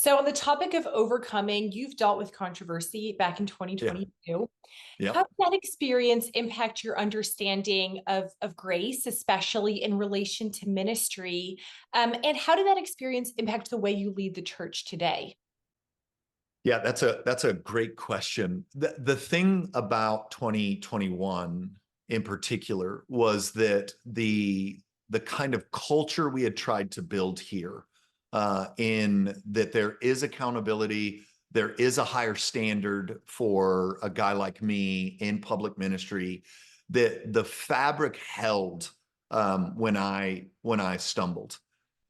So, on the topic of overcoming, you've dealt with controversy back in Yeah. 2022. How Yep. did that experience impact your understanding of grace, especially in relation to ministry? And how did that experience impact the way you lead the church today? Yeah, that's a great question. The thing about 2021 in particular was that the kind of culture we had tried to build here, in that there is accountability, there is a higher standard for a guy like me in public ministry, that the fabric held when I stumbled.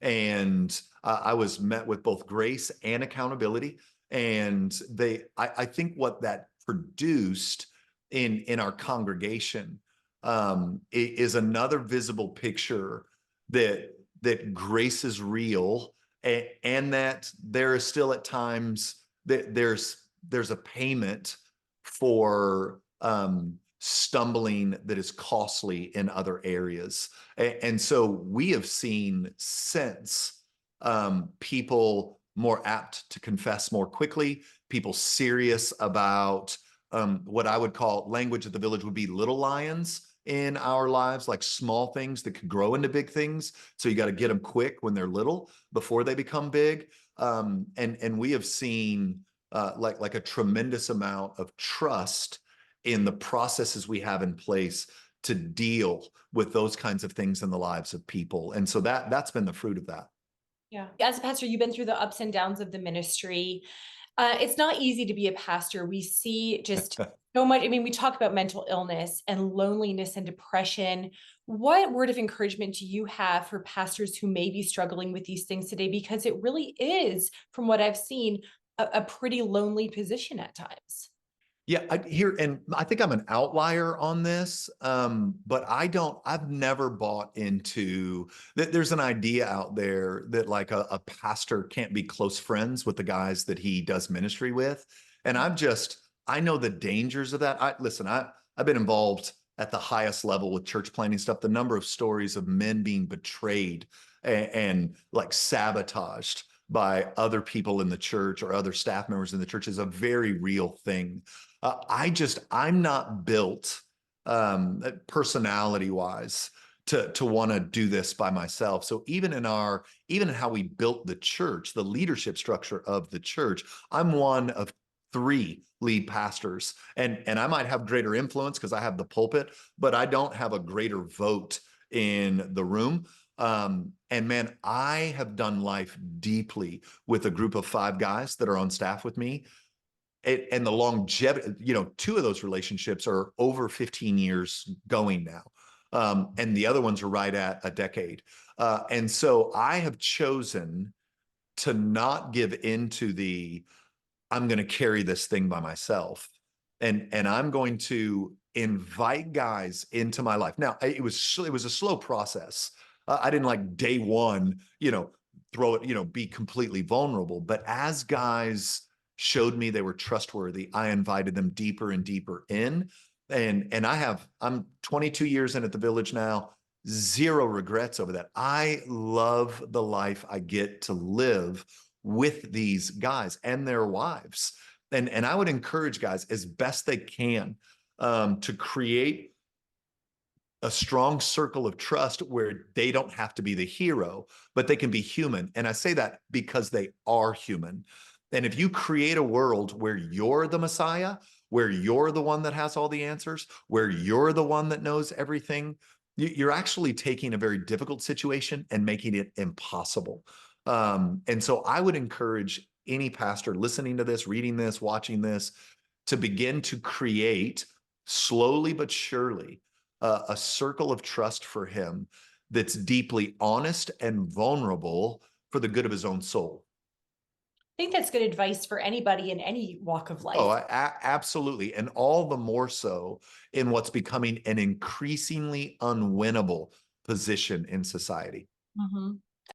And I was met with both grace and accountability. And I think what that produced in our congregation, is another visible picture that grace is real, and that there is still at times that there's a payment for stumbling that is costly in other areas. And so we have seen since, people more apt to confess more quickly, people serious about, what I would call, language of the village would be little lions in our lives, like small things that could grow into big things. So you got to get them quick when they're little before they become big. And we have seen, like a tremendous amount of trust in the processes we have in place to deal with those kinds of things in the lives of people. And so that's been the fruit of that. Yeah. As a pastor, you've been through the ups and downs of the ministry. It's not easy to be a pastor. We see just so much. I mean, we talk about mental illness and loneliness and depression. What word of encouragement do you have for pastors who may be struggling with these things today? Because it really is, from what I've seen, a pretty lonely position at times. Yeah, and I think I'm an outlier on this, but I've never bought into that. There's an idea out there that like a pastor can't be close friends with the guys that he does ministry with. And I know the dangers of that. I've been involved at the highest level with church planning stuff. The number of stories of men being betrayed and like sabotaged by other people in the church or other staff members in the church is a very real thing. I'm not built, personality wise, to want to do this by myself. So even in how we built the church, the leadership structure of the church, I'm one of three lead pastors, and I might have greater influence because I have the pulpit, but I don't have a greater vote in the room. And man, I have done life deeply with a group of five guys that are on staff with me, and the longevity, two of those relationships are over 15 years going now. And the other ones are right at a decade. And so I have chosen to not give into I'm going to carry this thing by myself. And I'm going to invite guys into my life. Now, it was a slow process. I didn't like day one, throw it, be completely vulnerable. But as guys showed me they were trustworthy, I invited them deeper and deeper in. And I'm 22 years in at the village now, zero regrets over that. I love the life I get to live with these guys and their wives. And I would encourage guys as best they can, to create a strong circle of trust where they don't have to be the hero, but they can be human. And I say that because they are human. And if you create a world where you're the Messiah, where you're the one that has all the answers, where you're the one that knows everything, you're actually taking a very difficult situation and making it impossible. And so I would encourage any pastor listening to this, reading this, watching this, to begin to create, slowly but surely, a circle of trust for him that's deeply honest and vulnerable for the good of his own soul. I think that's good advice for anybody in any walk of Oh, life. absolutely. And all the more so in what's becoming an increasingly unwinnable position in society. Mhm.